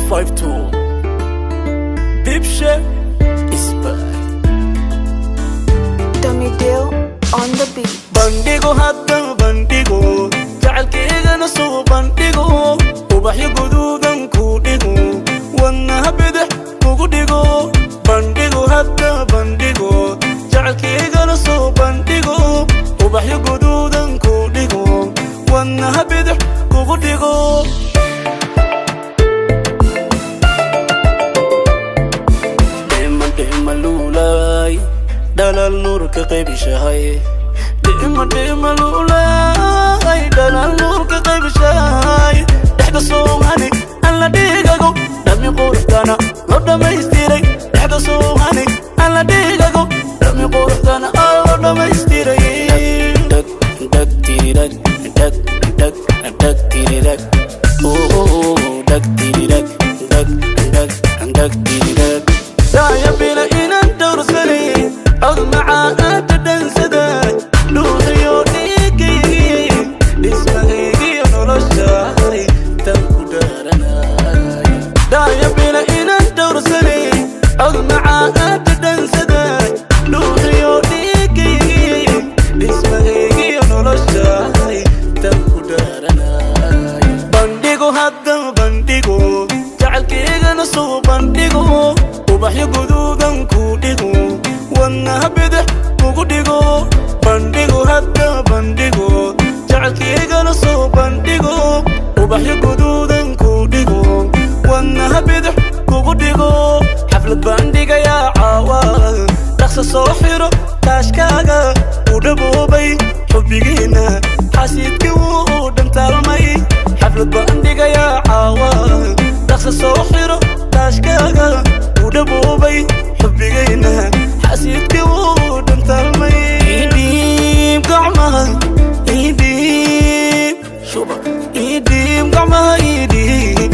252 Dipshit is back. Dummy Deal on the beat. Bandigo hadda bandigo jacaylkeygana soo bandhigo ubaxyo guduudan ku dhigo wadnaha bidix kugu dhigo bandigo hadda bandigo jacaylkeygana soo bandhigo ubaxyo guduudan ku dhigo wadnaha bidix kugu dhigo malulay dalal nur ka qaybshahay dima lulay dalal nur ka qaybshahay dhexda Soomaali alla dhigago dhami qurxana loo dhamaystiray dhexda Soomaali alla dhigago dhami qurxana loo dhamaystiray dag tirirak dag tirirak oh dag tirirak dag tirirak يا بلا إن الدور سليم أض معاها تدنسداي لوحيوني كي اسمعي ونرشاي تبكو دارنا يا بلا إن الدور سليم أض معاها تدنسداي لوحيوني كي اسمعي ونرشاي تبكو دارنا بندقو هدا بندقو جعلكيغنا سو بندقو ubaxyo guduudan ku dhigo wadnaha bidix kugu dhigo bandhigo hadda bandhigo jacaylkeygana soo bandhigo ubaxyo guduudan ku dhigo wadnaha bidix kugu dhigo xaflad bandhigayaa caawa dhaqso soo xiro taashkaaga u dhaboobay xubbigiina xasiidkii wuu dhantaalmay xaflad bandhigayaa caawa dhaqso soo xiro taashkaaga ودبوبي حبينا حسيتك ودنتالمي يديم قعمها يديم شوبا يديم قعمها يديم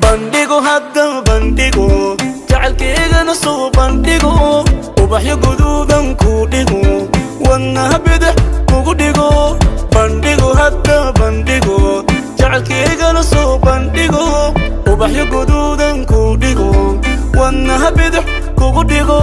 بندقو هدا بندقو جعلكيغنا سو بندقو وبحيو قدودا كودقو وانها بدح كودقو بندقو هدا بندقو جعلكيغنا سو بندقو ubaxyo guduudan ku dhigo wadnaha bidix kugu dhigo